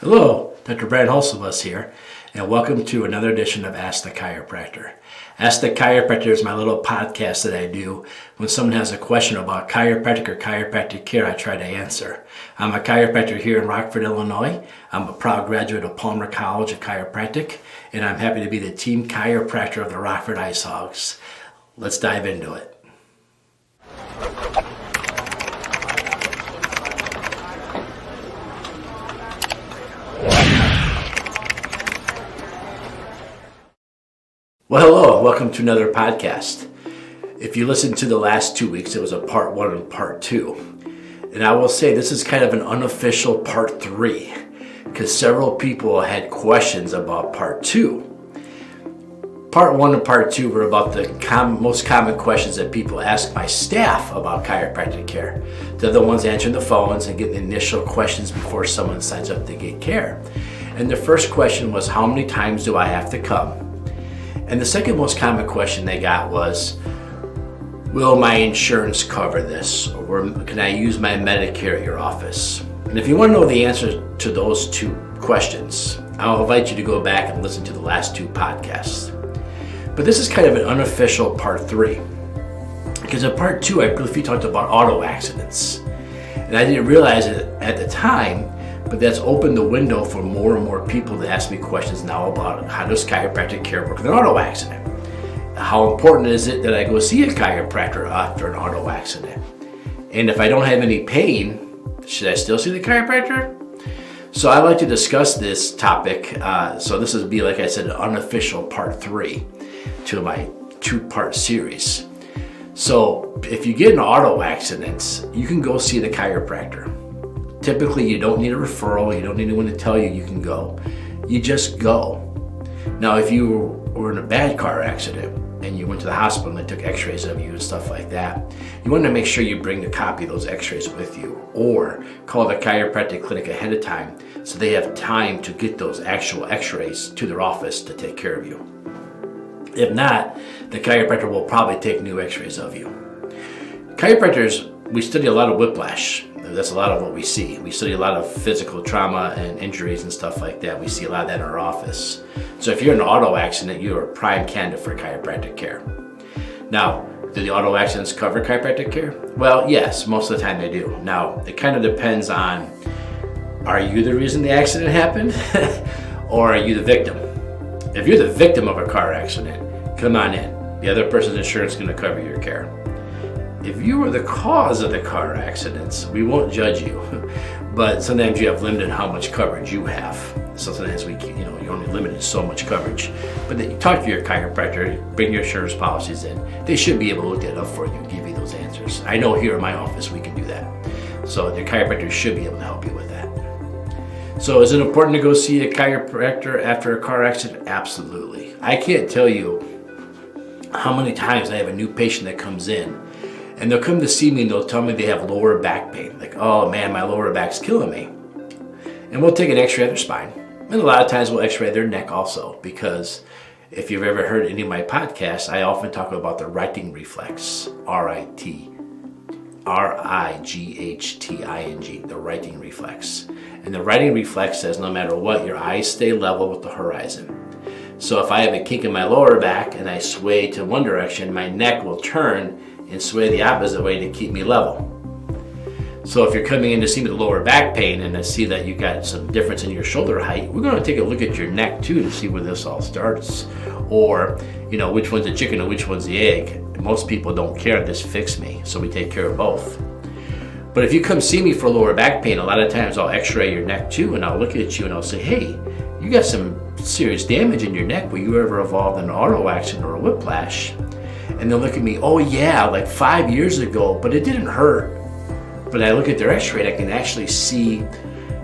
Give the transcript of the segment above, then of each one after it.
Hello, Dr. Brad Hulsebus here, and welcome to another edition of Ask the Chiropractor. Ask the Chiropractor is my little podcast that I do when someone has a question about chiropractic or chiropractic care. I try to answer. I'm a chiropractor here in Rockford, Illinois. I'm a proud graduate of Palmer College of Chiropractic, and I'm happy to be the team chiropractor of the Rockford Ice Hogs. Let's dive into it. Well, hello, welcome to another podcast. If you listened to the last 2 weeks, it was a part 1 and part 2. And I will say this is kind of an unofficial part 3 because several people had questions about part 2. Part 1 and part 2 were about the most common questions that people ask my staff about chiropractic care. They're the ones answering the phones and getting the initial questions before someone signs up to get care. And the first question was, how many times do I have to come? And the second most common question they got was, will my insurance cover this? Or can I use my Medicare at your office? And if you want to know the answer to those two questions, I'll invite you to go back and listen to the last 2 podcasts. But this is kind of an unofficial part 3. Because in part 2, I briefly talked about auto accidents. And I didn't realize it at the time, but that's opened the window for more and more people to ask me questions now about how does chiropractic care work with an auto accident? How important is it that I go see a chiropractor after an auto accident? And if I don't have any pain, should I still see the chiropractor? So I like to discuss this topic. So this would be, like I said, an unofficial part 3 to my 2-part series. So if you get in an auto accident, you can go see the chiropractor. Typically, you don't need a referral. You don't need anyone to tell you can go. You just go. Now, if you were in a bad car accident and you went to the hospital and they took x-rays of you and stuff like that, you want to make sure you bring a copy of those x-rays with you or call the chiropractic clinic ahead of time so they have time to get those actual x-rays to their office to take care of you. If not, the chiropractor will probably take new x-rays of you. Chiropractors, we study a lot of whiplash. That's a lot of what we see. We study a lot of physical trauma and injuries and stuff like that. We see a lot of that in our office. So if you're in an auto accident, you're a prime candidate for chiropractic care. Now, do the auto accidents cover chiropractic care? Well, yes, most of the time they do. Now, it kind of depends on, are you the reason the accident happened or are you the victim? If you're the victim of a car accident, come on in. The other person's insurance is going to cover your care. If you were the cause of the car accidents, we won't judge you, but sometimes you have limited how much coverage you have. So sometimes you're only limited so much coverage. But then you talk to your chiropractor, bring your insurance policies in. They should be able to look that up for you and give you those answers. I know here in my office we can do that. So the chiropractor should be able to help you with that. So is it important to go see a chiropractor after a car accident? Absolutely. I can't tell you how many times I have a new patient that comes in and they'll come to see me and they'll tell me they have lower back pain. Like, oh man, my lower back's killing me. And we'll take an x-ray of their spine. And a lot of times we'll x-ray their neck also, because if you've ever heard any of my podcasts, I often talk about the righting reflex, R-I-G-H-T-I-N-G, the righting reflex. And the righting reflex says no matter what, your eyes stay level with the horizon. So if I have a kink in my lower back and I sway to one direction, my neck will turn and sway the opposite way to keep me level. So if you're coming in to see me with lower back pain and I see that you got some difference in your shoulder height, we're going to take a look at your neck too to see where this all starts. Or, which one's the chicken and which one's the egg. Most people don't care, this fix me, so we take care of both. But if you come see me for lower back pain, a lot of times I'll x-ray your neck too and I'll look at you and I'll say, hey, you got some serious damage in your neck. Were you ever involved in an auto accident or a whiplash? And they'll look at me, oh yeah, like 5 years ago, but it didn't hurt. But I look at their x-ray, I can actually see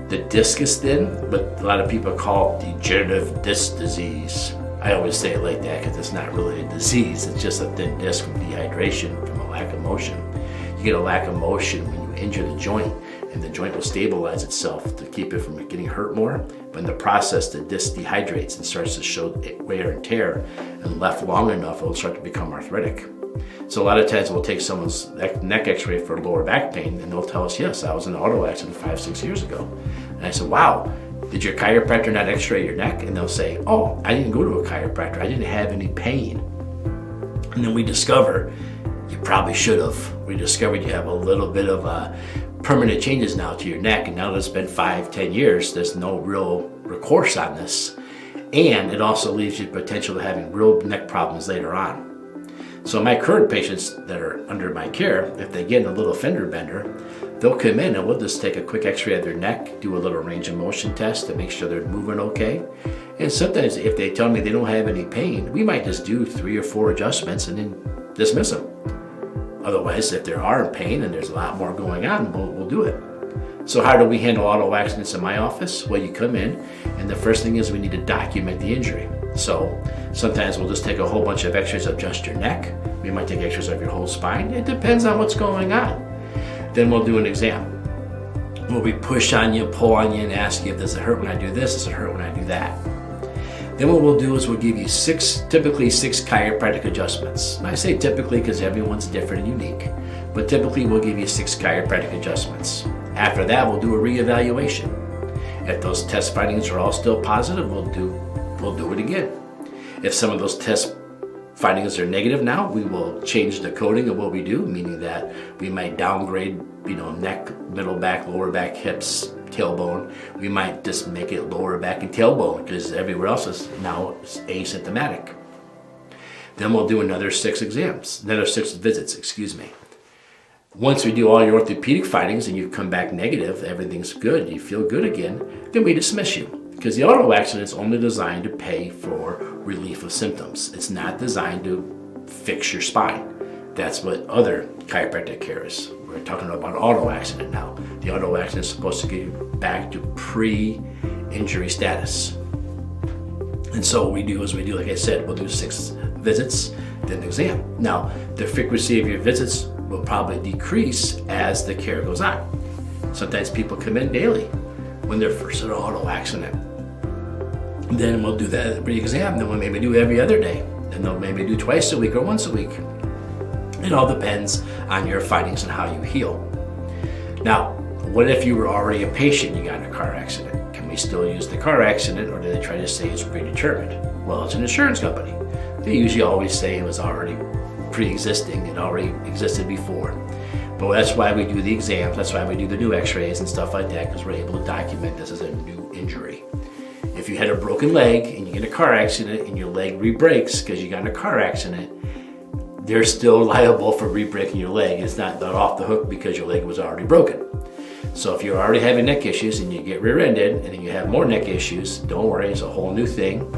the disc is thin, but a lot of people call it degenerative disc disease. I always say it like that because it's not really a disease, it's just a thin disc from dehydration, from a lack of motion. You get a lack of motion when you injure the joint, and the joint will stabilize itself to keep it from getting hurt more. But in the process, the disc dehydrates and starts to show wear and tear, and left long enough, it will start to become arthritic. So a lot of times we'll take someone's neck x-ray for lower back pain and they'll tell us, yes, I was in an auto accident 5-6 years ago. And I said, wow, Did your chiropractor not x-ray your neck? And they'll say, oh, I didn't go to a chiropractor. I didn't have any pain. And then we discover you probably should have. We discovered you have a little bit of permanent changes now to your neck. And now that it's been 5-10 years, there's no real recourse on this. And it also leaves you potential to having real neck problems later on. So my current patients that are under my care, if they get in a little fender bender, they'll come in and we'll just take a quick x-ray of their neck, do a little range of motion test to make sure they're moving okay. And sometimes if they tell me they don't have any pain, we might just do 3 or 4 adjustments and then dismiss them. Otherwise, if they are in pain and there's a lot more going on, we'll do it. So how do we handle auto accidents in my office? Well, you come in and the first thing is we need to document the injury. So sometimes we'll just take a whole bunch of x-rays of just your neck. We might take x-rays of your whole spine. It depends on what's going on. Then we'll do an exam. Where we push on you, pull on you, and ask you, does it hurt when I do this? Does it hurt when I do that? Then what we'll do is we'll give you typically six chiropractic adjustments. And I say typically because everyone's different and unique, but typically we'll give you 6 chiropractic adjustments. After that, we'll do a reevaluation. If those test findings are all still positive, we'll do it again. If some of those test findings are negative now, we will change the coding of what we do, meaning that we might downgrade, neck, middle back, lower back, hips, tailbone. We might just make it lower back and tailbone because everywhere else is now asymptomatic. Then we'll do another 6 visits. Once we do all your orthopedic findings and you come back negative, everything's good, you feel good again, then we dismiss you. Because the auto accident is only designed to pay for relief of symptoms. It's not designed to fix your spine. That's what other chiropractic care is. We're talking about auto accident now. The auto accident is supposed to get you back to pre-injury status. And so what we do, like I said, we'll do 6 visits, then an exam. Now, the frequency of your visits will probably decrease as the care goes on. Sometimes people come in daily when they're first in an auto accident. Then we'll do that re-exam, then we'll maybe do every other day. And they'll maybe do twice a week or once a week. It all depends on your findings and how you heal. Now, what if you were already a patient and you got in a car accident? Can we still use the car accident, or do they try to say it's predetermined? Well, it's an insurance company. They usually always say it was already pre-existing, it already existed before. But that's why we do the exams, that's why we do the new x-rays and stuff like that, because we're able to document this as a new injury. If you had a broken leg and you get in a car accident and your leg re-breaks because you got in a car accident, they're still liable for re-breaking your leg. It's not off the hook because your leg was already broken. So if you're already having neck issues and you get rear-ended and then you have more neck issues, don't worry, it's a whole new thing.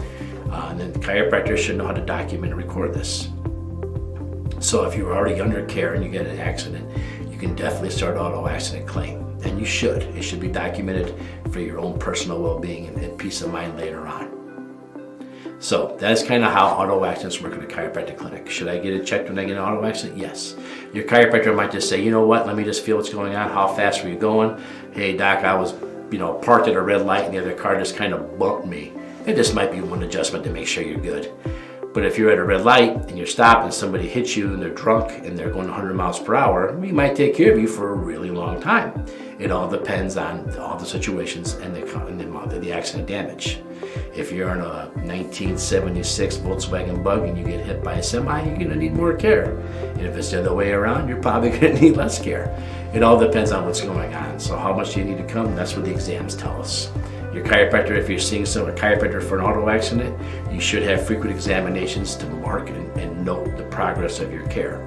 And then the chiropractor should know how to document and record this. So if you're already under care and you get an accident, you can definitely start an auto accident claim. And you should. It should be documented for your own personal well-being and peace of mind later on. So that's kind of how auto accidents work in a chiropractic clinic. Should I get it checked when I get an auto accident? Yes. Your chiropractor might just say, you know what, let me just feel what's going on. How fast were you going? Hey, doc, I was parked at a red light and the other car just kind of bumped me. It just might be one adjustment to make sure you're good. But if you're at a red light and you're stopped and somebody hits you and they're drunk and they're going 100 miles per hour, we might take care of you for a really long time. It all depends on all the situations and the amount of the accident damage. If you're in a 1976 Volkswagen Bug and you get hit by a semi, you're going to need more care. And if it's the other way around, you're probably going to need less care. It all depends on what's going on. So how much do you need to come? That's what the exams tell us. Your chiropractor, if you're seeing a chiropractor for an auto accident, you should have frequent examinations to mark and note the progress of your care.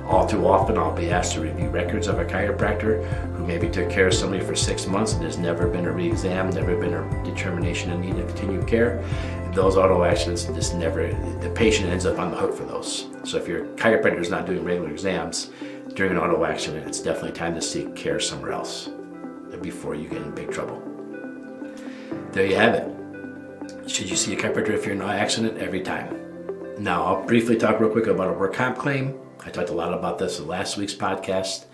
All too often, I'll be asked to review records of a chiropractor who maybe took care of somebody for 6 months and there's never been a re-exam, never been a determination of need of continued care. Those auto accidents, the patient ends up on the hook for those. So if your chiropractor is not doing regular exams during an auto accident, it's definitely time to seek care somewhere else before you get in big trouble. There you have it. Should you see a chiropractor if you're in an accident? Every time. Now, I'll briefly talk real quick about a work comp claim. I talked a lot about this in last week's podcast.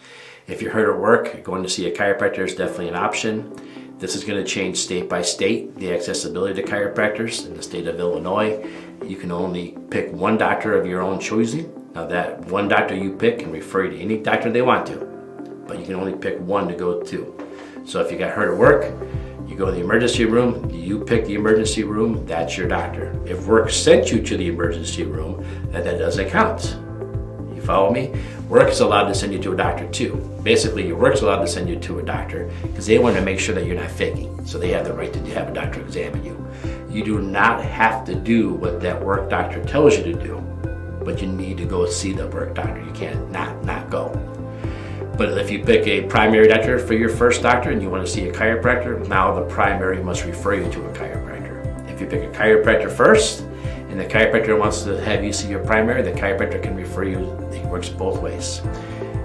If you're hurt at work, going to see a chiropractor is definitely an option. This is going to change state by state, the accessibility to chiropractors. In the state of Illinois, you can only pick one doctor of your own choosing. Now, that one doctor you pick can refer you to any doctor they want to, but you can only pick one to go to. So if you got hurt at work, You go to the emergency room, you pick the emergency room, that's your doctor. If work sent you to the emergency room, that doesn't count. You follow me? Work is allowed to send you to a doctor too. Basically, your work's allowed to send you to a doctor because they want to make sure that you're not faking. So they have the right to have a doctor examine you. You do not have to do what that work doctor tells you to do, but you need to go see the work doctor. You can't not go. But if you pick a primary doctor for your first doctor and you want to see a chiropractor, now the primary must refer you to a chiropractor. If you pick a chiropractor first, and the chiropractor wants to have you see your primary, the chiropractor can refer you. It works both ways.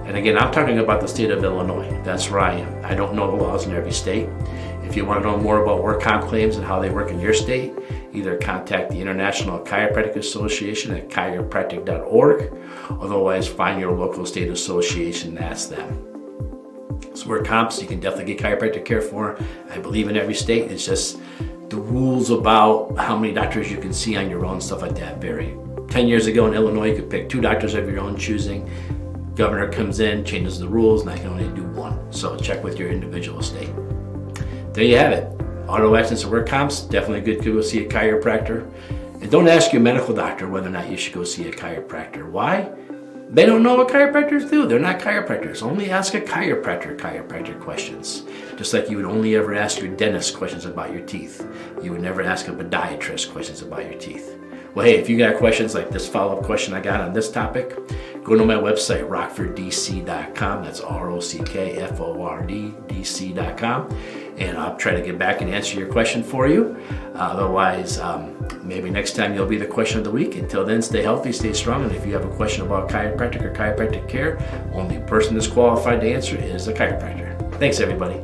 And again, I'm talking about the state of Illinois. That's where I am. I don't know the laws in every state. If you want to know more about work comp claims and how they work in your state, either contact the International Chiropractic Association at chiropractic.org, otherwise find your local state association and ask them. So work comps, you can definitely get chiropractic care for. I believe in every state. It's just the rules about how many doctors you can see on your own, stuff like that vary. 10 years ago in Illinois, you could pick 2 doctors of your own choosing. Governor comes in, changes the rules, and I can only do 1. So check with your individual state. There you have it. Auto accidents and work comps, definitely good to go see a chiropractor. And don't ask your medical doctor whether or not you should go see a chiropractor. Why? They don't know what chiropractors do. They're not chiropractors. Only ask a chiropractor questions. Just like you would only ever ask your dentist questions about your teeth. You would never ask a podiatrist questions about your teeth. Well, hey, if you got questions like this follow-up question I got on this topic, go to my website, rockforddc.com. That's ROCKFORDDC.com. And I'll try to get back and answer your question for you. Otherwise, maybe next time you'll be the question of the week. Until then, stay healthy, stay strong. And if you have a question about chiropractic or chiropractic care, only person that's qualified to answer is a chiropractor. Thanks, everybody.